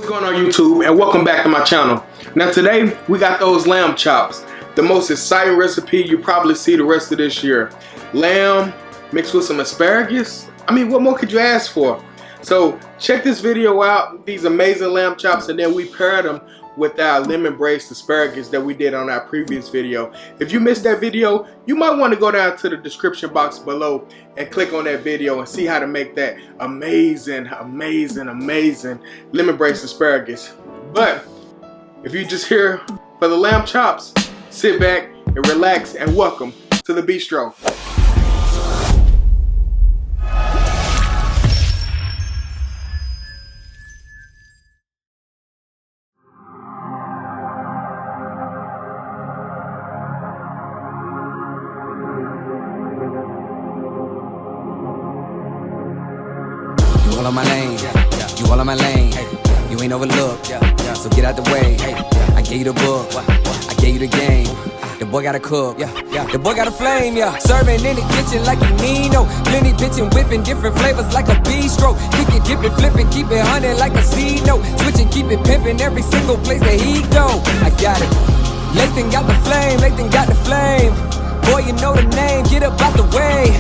What's going on YouTube, and welcome back to my channel. Now today we got those lamb chops, the most exciting recipe you probably see the rest of this year. Lamb mixed with some asparagus. I mean, what more could you ask for? So check this video out, these amazing lamb chops, and then we paired them with our lemon braised asparagus that we did on our previous video. If you missed that video, you might want to go down to the description box below and click on that video and see how to make that amazing lemon braised asparagus. But if you're just here for the lamb chops, sit back and relax, and welcome to the Bistro. You all on my lane, you all on my lane. You ain't overlooked, so get out the way. I gave you the book, I gave you the game. The boy gotta cook, the boy got a flame, Serving in the kitchen like you need no. Plenty pitching, whipping different flavors like a bistro. Kick it, dip it, flip it, keep it hunting like a C note. Switching, keep it pimping every single place that he go. I got it. Lathan got the flame, Lathan got the flame. Boy, you know the name, get up out the way.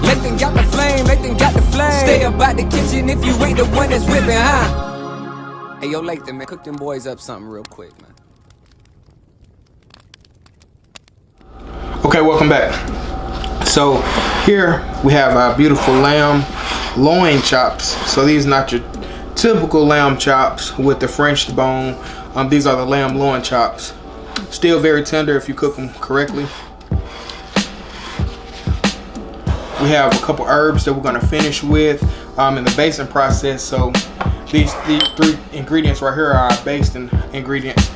Lathan got the flame, Lathan got the flame. Stay up out the kitchen if you ain't the one that's whipping, huh? Hey, yo, Lathan, man, cook them boys up something real quick, man. Okay, welcome back. So here we have our beautiful lamb loin chops. So these are not your typical lamb chops with the French bone. These are the lamb loin chops. Still very tender if you cook them correctly. We have a couple herbs that we're gonna finish with in the basting process. So these three ingredients right here are our basting ingredients.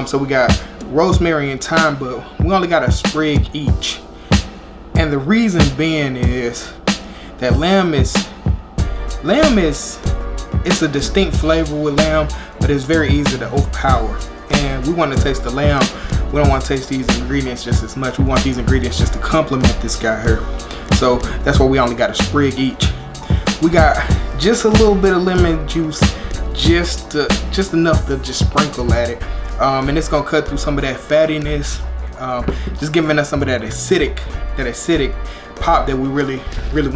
So we got rosemary and thyme, but we only got a sprig each. And the reason being is that lamb is it's a distinct flavor with lamb, but it's very easy to overpower. And we want to taste the lamb. We don't want to taste these ingredients just as much. We want these ingredients just to complement this guy here. So that's why we only got a sprig each. We got just a little bit of lemon juice, just enough to just sprinkle at it. And it's gonna cut through some of that fattiness, just giving us some of that acidic pop that we really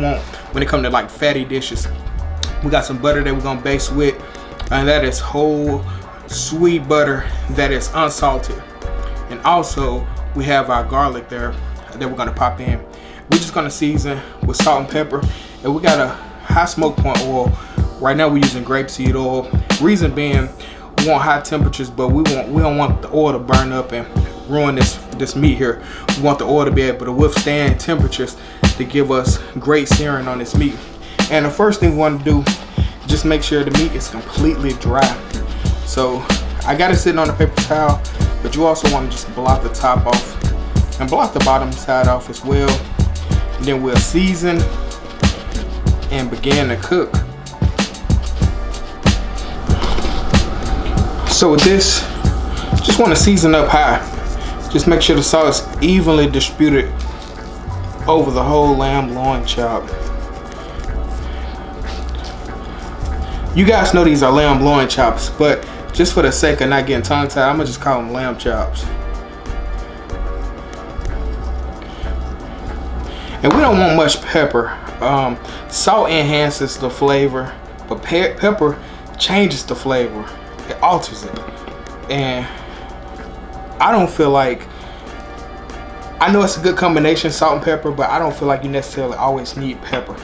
want when it comes to like fatty dishes. We got some butter that we're gonna base with, and that is whole sweet butter that is unsalted. And also we have our garlic there that we're gonna pop in. We're just gonna season with salt and pepper, and we got a high smoke point oil. Right now we're using grapeseed oil. Reason being, we want high temperatures, but we don't want the oil to burn up and ruin this meat here. We want the oil to be able to withstand temperatures to give us great searing on this meat. And the first thing we want to do, just make sure the meat is completely dry. So I got it sitting on a paper towel, but you also want to just blot the top off and blot the bottom side off as well. And then we'll season and begin to cook. So with this, just want to season up high. Just make sure the salt is evenly distributed over the whole lamb loin chop. You guys know these are lamb loin chops, but just for the sake of not getting tongue-tied, I'm gonna just call them lamb chops. And we don't want much pepper. Salt enhances the flavor, but pepper changes the flavor. It alters it. And I don't feel like, I know it's a good combination, salt and pepper, but I don't feel like you necessarily always need pepper.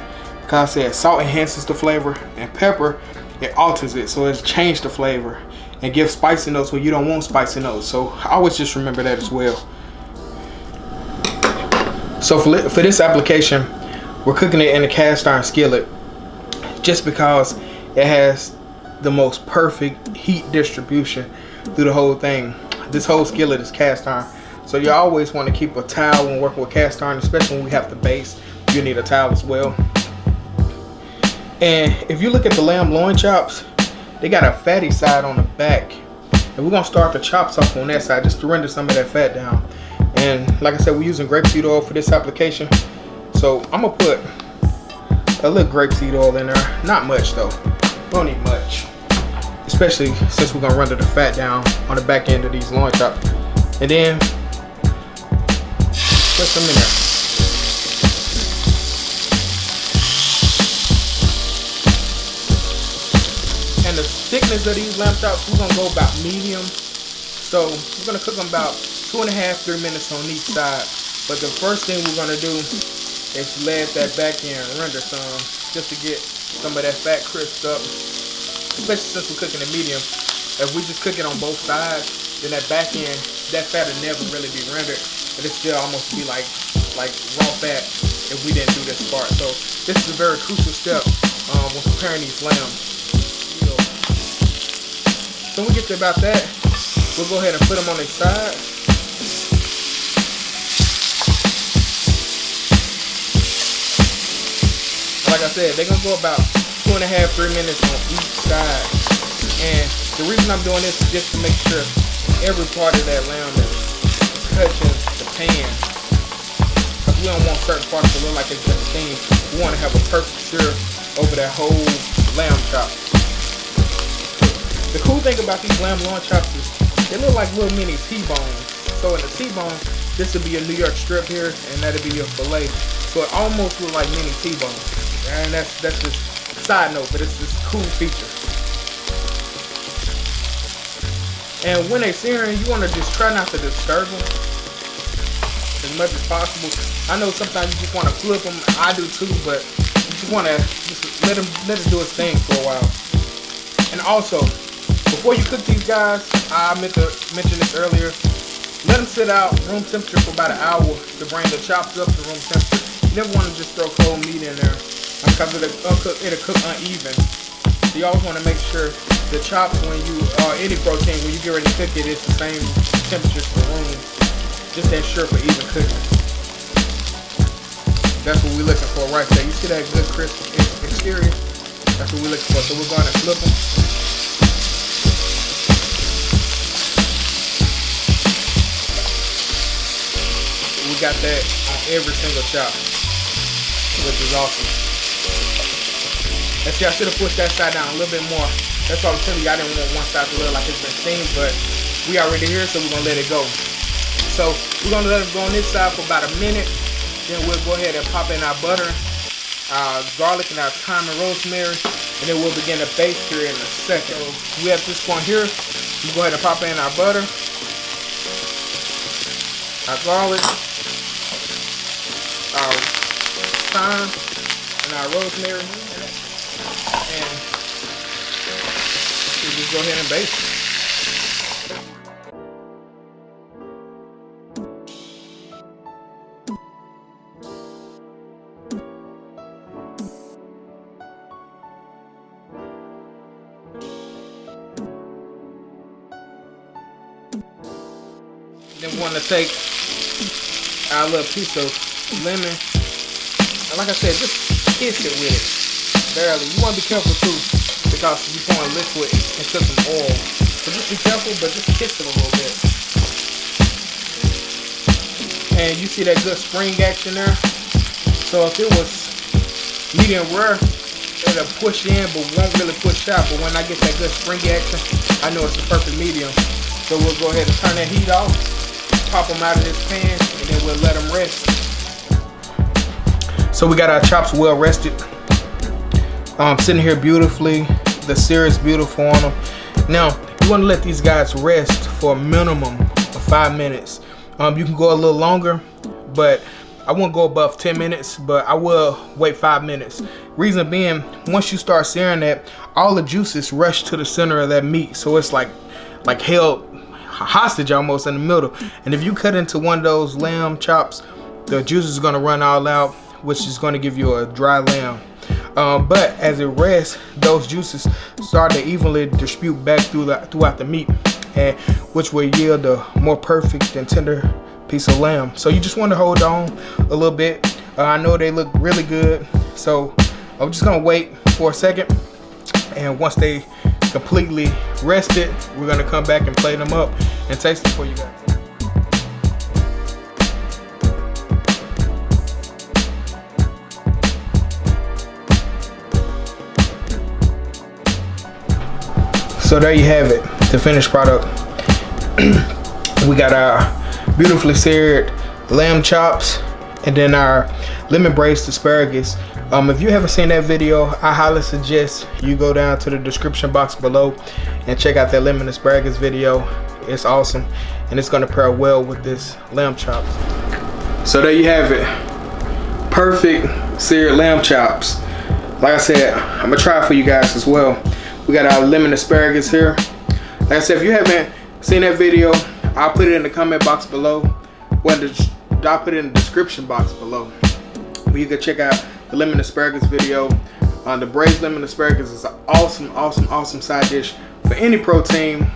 Because I said salt enhances the flavor, and pepper, it alters it. So it's changed the flavor and gives spicy notes where you don't want spicy notes. So I always just remember that as well. So for this application, we're cooking it in a cast iron skillet just because it has the most perfect heat distribution through the whole thing. This whole skillet is cast iron, so you always want to keep a towel when working with cast iron, especially when we have to baste. You need a towel as well. And if you look at the lamb loin chops, they got a fatty side on the back, and we're gonna start the chops off on that side just to render some of that fat down. And like I said, we're using grapeseed oil for this application, so I'm gonna put a little grapeseed oil in there. Not much though. Don't need much. especially since we're gonna run the fat down on the back end of these lamb chops. And then put some in there. And the thickness of these lamb chops, we're gonna go about medium. So we're gonna cook them about 2.5–3 minutes on each side. But the first thing we're gonna do is let that back end render some, just to get some of that fat crisped up. Especially since we're cooking it medium. If we just cook it on both sides, then that back end, that fat will never really be rendered. But it still almost be like raw fat if we didn't do this part. So this is a very crucial step when preparing these lambs. So when we get to about that, we'll go ahead and put them on their side. Like I said, they're gonna go about 2.5–3 minutes on each side. And the reason I'm doing this is just to make sure every part of that lamb is touching the pan. Because we don't want certain parts to look like it's been steamed. We want to have a perfect sear over that whole lamb chop. The cool thing about these lamb chops is they look like little mini T-bones. So in the T-bone, this would be a New York strip here, and that'd be your fillet. So it almost look like mini T-bones. And that's just side note, but it's this cool feature. And when they searing, you want to just try not to disturb them as much as possible. I know sometimes you just want to flip them. I do too, but you just want to let it do its thing for a while. And also, before you cook these guys, I meant to mention this earlier. Let them sit out room temperature for about an hour to bring the chops up to room temperature. You never want to just throw cold meat in there because it'll cook uneven. So you always want to make sure the chops, when you any protein, when you get ready to cook it, it's the same temperature for the room. Just to ensure for even cooking. That's what we're looking for right there. You see that good crisp exterior? That's what we're looking for. So we're going to flip them. We got that on every single chop, which is awesome. Let's see, I should have pushed that side down a little bit more. That's why I'm telling you, I didn't want one side to look like it's been steamed, but we already here, so we're gonna let it go. So we're gonna let it go on this side for about a minute. Then we'll go ahead and pop in our butter, our garlic, and our thyme and rosemary, and then we'll begin to baste here in a second. So we at this point here, we'll go ahead and pop in our butter, our garlic, our thyme, and our rosemary, and we'll just go ahead and baste it. Then we want to take our little piece of lemon, and like I said, just kiss it with it, barely. You want to be careful too, because you're pouring liquid into some oil. So just be careful, but just kiss it a little bit. And you see that good spring action there? So if it was medium rare, it'll push in, but won't really push out. But when I get that good spring action, I know it's the perfect medium. So we'll go ahead and turn that heat off, pop them out of this pan, and then we'll let them rest. So we got our chops well rested, sitting here beautifully. The sear is beautiful on them. Now you want to let these guys rest for a minimum of 5 minutes. You can go a little longer, but I won't go above 10 minutes, but I will wait 5 minutes. Reason being, once you start searing that, all the juices rush to the center of that meat, so it's like held hostage almost in the middle. And if you cut into one of those lamb chops, the juice is going to run all out, which is going to give you a dry lamb. But as it rests, those juices start to evenly distribute back throughout the meat, and which will yield a more perfect and tender piece of lamb. So you just want to hold on a little bit. I know they look really good, so I'm just gonna wait for a second, and once they completely rested, we're gonna come back and plate them up and taste them for you guys. So there you have it, the finished product. We got our beautifully seared lamb chops and then our lemon braised asparagus. If you haven't seen that video, I highly suggest you go down to the description box below and check out that lemon asparagus video. It's awesome and it's gonna pair well with this lamb chops. So there you have it, perfect seared lamb chops. Like I said, I'm gonna try it for you guys as well. We got our lemon asparagus here. Like I said, if you haven't seen that video, I'll put it in the comment box below. I'll put it in the description box below, where you can check out the lemon asparagus video. The braised lemon asparagus is an awesome side dish for any protein,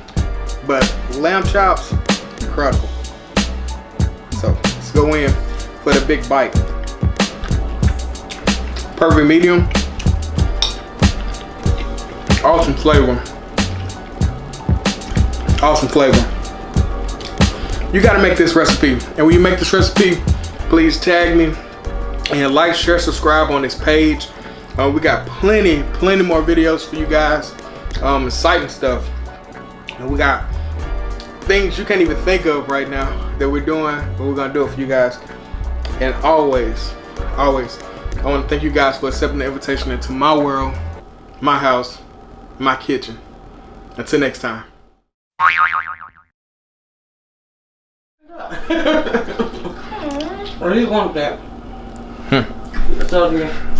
but lamb chops, incredible. So let's go in for the big bite. Perfect medium. Awesome flavor. Awesome flavor. You gotta make this recipe. And when you make this recipe, please tag me and like, share, subscribe on this page. We got plenty more videos for you guys. Exciting stuff. And we got things you can't even think of right now that we're doing, but we're gonna do it for you guys. And always, I wanna thank you guys for accepting the invitation into my world, my house, my kitchen. Until next time. Or you want that? It's over here.